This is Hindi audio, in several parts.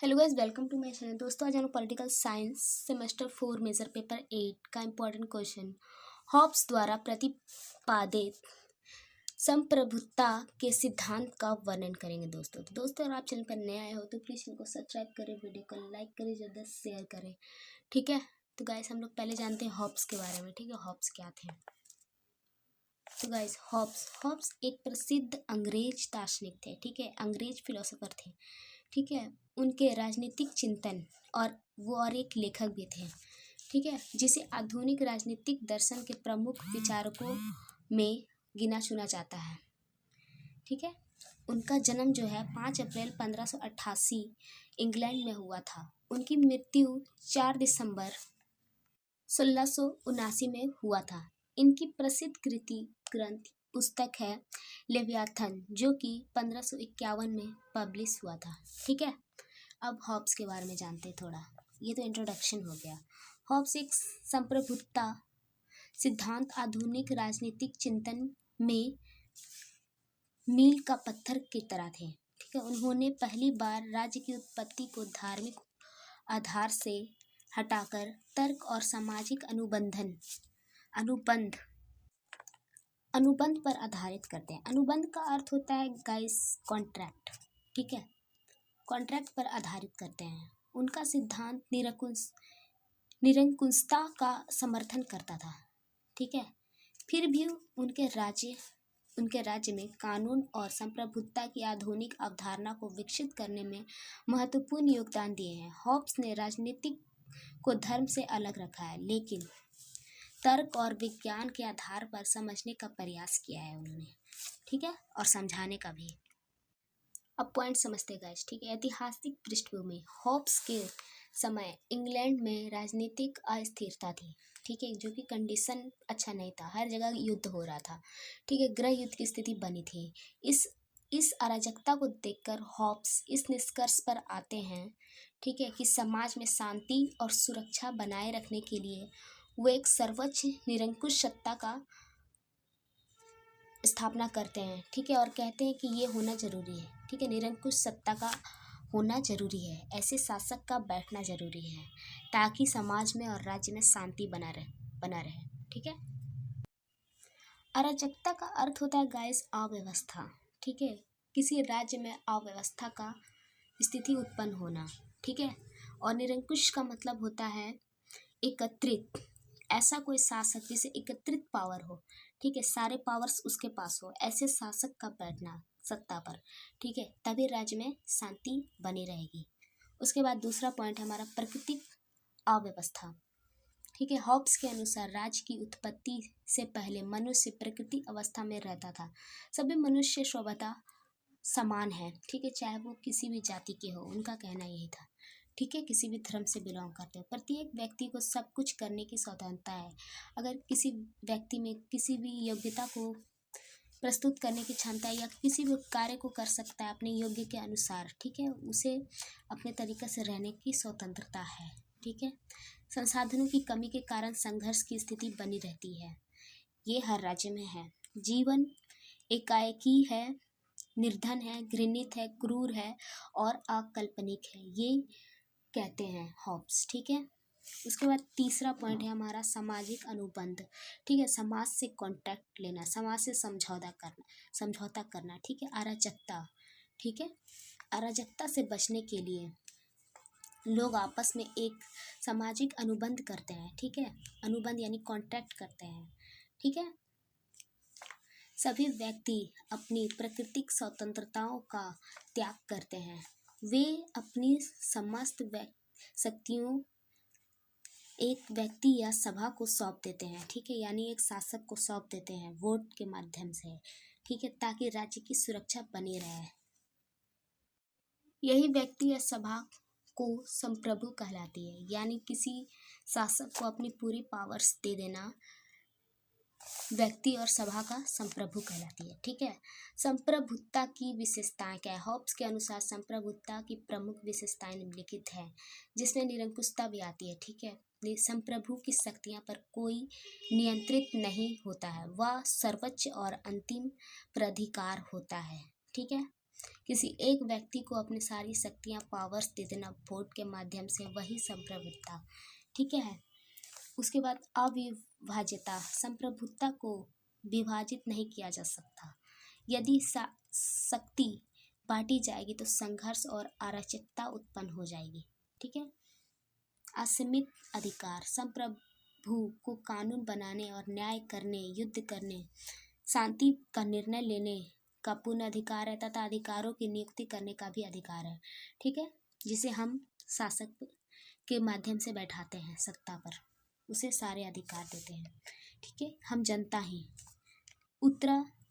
Hello guys, welcome to my channel. दोस्तों, आज हम political science semester 4 major paper 8 का इम्पोर्टेंट क्वेश्चन हॉब्स द्वारा प्रतिपादित संप्रभुता के सिद्धांत का वर्णन करेंगे। दोस्तों अगर आप चैनल पर नए आए हो तो प्लीज़ चैनल को सब्सक्राइब करें, वीडियो को लाइक करें, ज़्यादा शेयर करें। ठीक है, तो गाइस हम लोग पहले जानते हैं हॉब्स के बारे में। ठीक है, हॉब्स क्या थे? तो गाइस हॉब्स एक प्रसिद्ध अंग्रेज दार्शनिक थे। ठीक है, अंग्रेज फिलोसोफर थे। ठीक है, उनके राजनीतिक चिंतन और एक लेखक भी थे। ठीक है, जिसे आधुनिक राजनीतिक दर्शन के प्रमुख विचारकों में गिना चुना जाता है। ठीक है, उनका जन्म जो है 5 अप्रैल 1588 इंग्लैंड में हुआ था। उनकी मृत्यु 4 दिसंबर 1679 में हुआ था। इनकी प्रसिद्ध ग्रंथ पुस्तक है लेवियाथन, जो कि 1551 में पब्लिश हुआ था। ठीक है, अब हॉब्स के बारे में जानते हैं थोड़ा। ये तो इंट्रोडक्शन हो गया। हॉब्स एक संप्रभुता सिद्धांत आधुनिक राजनीतिक चिंतन में मील का पत्थर की तरह थे। ठीक है, उन्होंने पहली बार राज्य की उत्पत्ति को धार्मिक आधार से हटाकर तर्क और सामाजिक अनुबंध पर आधारित करते हैं। अनुबंध का अर्थ होता है गाइस कॉन्ट्रैक्ट। ठीक है, कॉन्ट्रैक्ट पर आधारित करते हैं। उनका सिद्धांत निरंकुशता का समर्थन करता था। ठीक है, फिर भी उनके राज्य में कानून और संप्रभुता की आधुनिक अवधारणा को विकसित करने में महत्वपूर्ण योगदान दिए हैं। हॉब्स ने राजनीति को धर्म से अलग रखा है, लेकिन तर्क और विज्ञान के आधार पर समझने का प्रयास किया है उन्होंने। ठीक है, और समझाने का भी। अब पॉइंट समझते गाइस। ठीक है, ऐतिहासिक पृष्ठभूमि। हॉब्स के समय इंग्लैंड में राजनीतिक अस्थिरता थी। ठीक है, जो कि कंडीशन अच्छा नहीं था, हर जगह युद्ध हो रहा था। ठीक है, गृह युद्ध की स्थिति बनी थी। इस अराजकता को देखकर हॉब्स इस निष्कर्ष पर आते हैं, ठीक है, कि समाज में शांति और सुरक्षा बनाए रखने के लिए वो एक सर्वोच्च निरंकुश सत्ता का स्थापना करते हैं। ठीक है, और कहते हैं कि ये होना जरूरी है। ठीक है, निरंकुश सत्ता का होना जरूरी है, ऐसे शासक का बैठना जरूरी है, ताकि समाज में और राज्य में शांति बना रहे। ठीक है, अराजकता का अर्थ होता है गाइस अव्यवस्था। ठीक है, किसी राज्य में अव्यवस्था का स्थिति उत्पन्न होना। ठीक है, और निरंकुश का मतलब होता है एकत्रित, ऐसा कोई शासक जिसे एकत्रित पावर हो। ठीक है, सारे पावर्स उसके पास हो, ऐसे शासक का बैठना सत्ता पर। ठीक है, तभी राज्य में शांति बनी रहेगी। उसके बाद दूसरा पॉइंट है हमारा प्राकृतिक अव्यवस्था। ठीक है, हॉब्स के अनुसार राज्य की उत्पत्ति से पहले मनुष्य प्रकृति अवस्था में रहता था। सभी मनुष्य स्वभावतः समान है। ठीक है, चाहे वो किसी भी जाति के हो, उनका कहना यही था। ठीक है, किसी भी धर्म से बिलोंग करते हो, प्रत्येक व्यक्ति को सब कुछ करने की स्वतंत्रता है। अगर किसी व्यक्ति में किसी भी योग्यता को प्रस्तुत करने की क्षमता है या किसी भी कार्य को कर सकता है अपने योग्य के अनुसार। ठीक है, उसे अपने तरीके से रहने की स्वतंत्रता है। ठीक है, संसाधनों की कमी के कारण संघर्ष की स्थिति बनी रहती है, ये हर राज्य में है। जीवन एकाएकी है, निर्धन है, घृणित है, क्रूर है और अकाल्पनिक है, ये कहते हैं हॉब्स। ठीक है, उसके बाद तीसरा पॉइंट है हमारा सामाजिक अनुबंध। ठीक है, समाज से कांटेक्ट लेना, समाज से समझौता करना। ठीक है, अराजकता। ठीक है, अराजकता से बचने के लिए लोग आपस में एक सामाजिक अनुबंध करते हैं। ठीक है, अनुबंध यानी कांटेक्ट करते हैं। ठीक है, सभी व्यक्ति अपनी प्राकृतिक स्वतंत्रताओं का त्याग करते हैं। वे अपनी समस्त शक्तियों एक व्यक्ति या सभा को सौंप देते हैं। ठीक है, यानी एक शासक को सौंप देते हैं वोट के माध्यम से। ठीक है, ताकि राज्य की सुरक्षा बनी रहे। यही व्यक्ति या सभा को संप्रभु कहलाती है, यानी किसी शासक को अपनी पूरी पावर्स दे देना व्यक्ति और सभा का संप्रभु कहलाती है। ठीक है, संप्रभुता की विशेषताएं क्या है? हॉब्स के अनुसार संप्रभुता की प्रमुख विशेषताएं निम्नलिखित है, जिसमें निरंकुशता भी आती है। ठीक है, संप्रभु की शक्तियां पर कोई नियंत्रित नहीं होता है, वह सर्वोच्च और अंतिम प्राधिकार होता है। ठीक है, किसी एक व्यक्ति को अपनी सारी शक्तियाँ पावर्स दे देना वोट के माध्यम से, वही संप्रभुता। ठीक है। उसके बाद अविभाज्यता, संप्रभुता को विभाजित नहीं किया जा सकता। यदि शक्ति बांटी जाएगी तो संघर्ष और अराजकता उत्पन्न हो जाएगी। ठीक है। असीमित अधिकार, संप्रभु को कानून बनाने और न्याय करने, युद्ध करने, शांति का निर्णय लेने का पूर्ण अधिकार है तथा अधिकारों की नियुक्ति करने का भी अधिकार है। ठीक है। जिसे हम शासक के माध्यम से बैठाते हैं सत्ता पर, उसे सारे अधिकार देते हैं। ठीक है। हम जनता ही।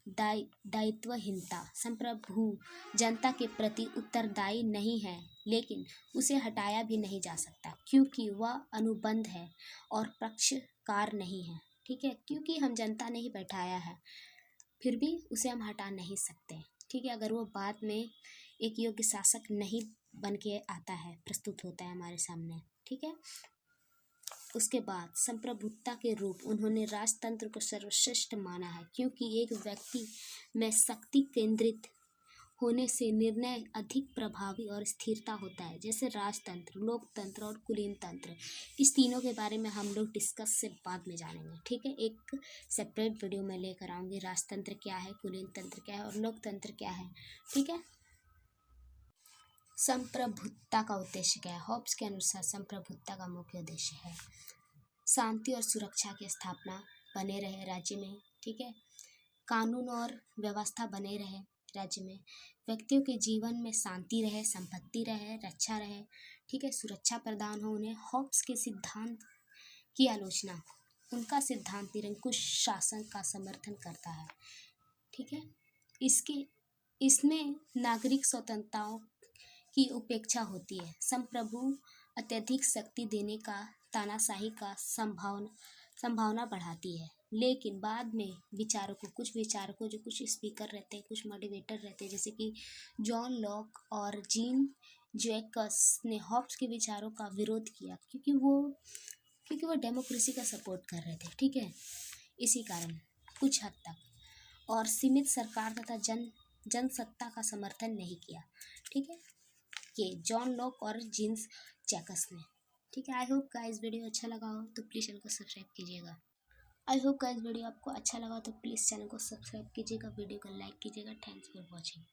दायित्वहीनता, संप्रभु जनता के प्रति उत्तरदायी नहीं है, लेकिन उसे हटाया भी नहीं जा सकता क्योंकि वह अनुबंध है और पक्षकार नहीं है। ठीक है। क्योंकि हम जनता ने ही बैठाया है, फिर भी उसे हम हटा नहीं सकते। ठीक है। अगर वो बाद में एक योग्य शासक नहीं बन के आता है, प्रस्तुत होता है हमारे सामने। ठीक है। उसके बाद संप्रभुता के रूप, उन्होंने राजतंत्र को सर्वश्रेष्ठ माना है क्योंकि एक व्यक्ति में शक्ति केंद्रित होने से निर्णय अधिक प्रभावी और स्थिरता होता है। जैसे राजतंत्र, लोकतंत्र और कुलीन तंत्र, इस तीनों के बारे में हम लोग डिस्कस से बाद में जानेंगे। ठीक है। एक सेपरेट वीडियो में लेकर आऊँगी, राजतंत्र क्या है, कुलीन तंत्र क्या है और लोकतंत्र क्या है। ठीक है। संप्रभुता का उद्देश्य क्या है? हॉब्स के अनुसार संप्रभुता का मुख्य उद्देश्य है शांति और सुरक्षा की स्थापना बने रहे राज्य में। ठीक है। कानून और व्यवस्था बने रहे राज्य में, व्यक्तियों के जीवन में शांति रहे, संपत्ति रहे, रक्षा रहे। ठीक है। सुरक्षा प्रदान हो उन्हें। हॉब्स के सिद्धांत की आलोचना, उनका सिद्धांत निरंकुश शासन का समर्थन करता है। ठीक है। इसमें नागरिक स्वतंत्रताओं की उपेक्षा होती है। संप्रभु अत्यधिक शक्ति देने का तानाशाही का संभावना बढ़ाती है, लेकिन बाद में कुछ विचारकों जो कुछ स्पीकर रहते हैं, कुछ मोटिवेटर रहते हैं, जैसे कि जॉन लॉक और जीन जैकस ने हॉब्स के विचारों का विरोध किया क्योंकि वो डेमोक्रेसी का सपोर्ट कर रहे थे। ठीक है। इसी कारण कुछ हद तक, और सीमित सरकार तथा जनसत्ता का समर्थन नहीं किया। ठीक है। ये जॉन लॉक और जीन्स जैकस ने। ठीक है। आई होप गाइस वीडियो अच्छा लगा हो तो प्लीज़ चैनल को सब्सक्राइब कीजिएगा। आई होप गाइस वीडियो आपको अच्छा लगा तो प्लीज़ चैनल को सब्सक्राइब कीजिएगा, वीडियो को लाइक कीजिएगा। Thanks for watching.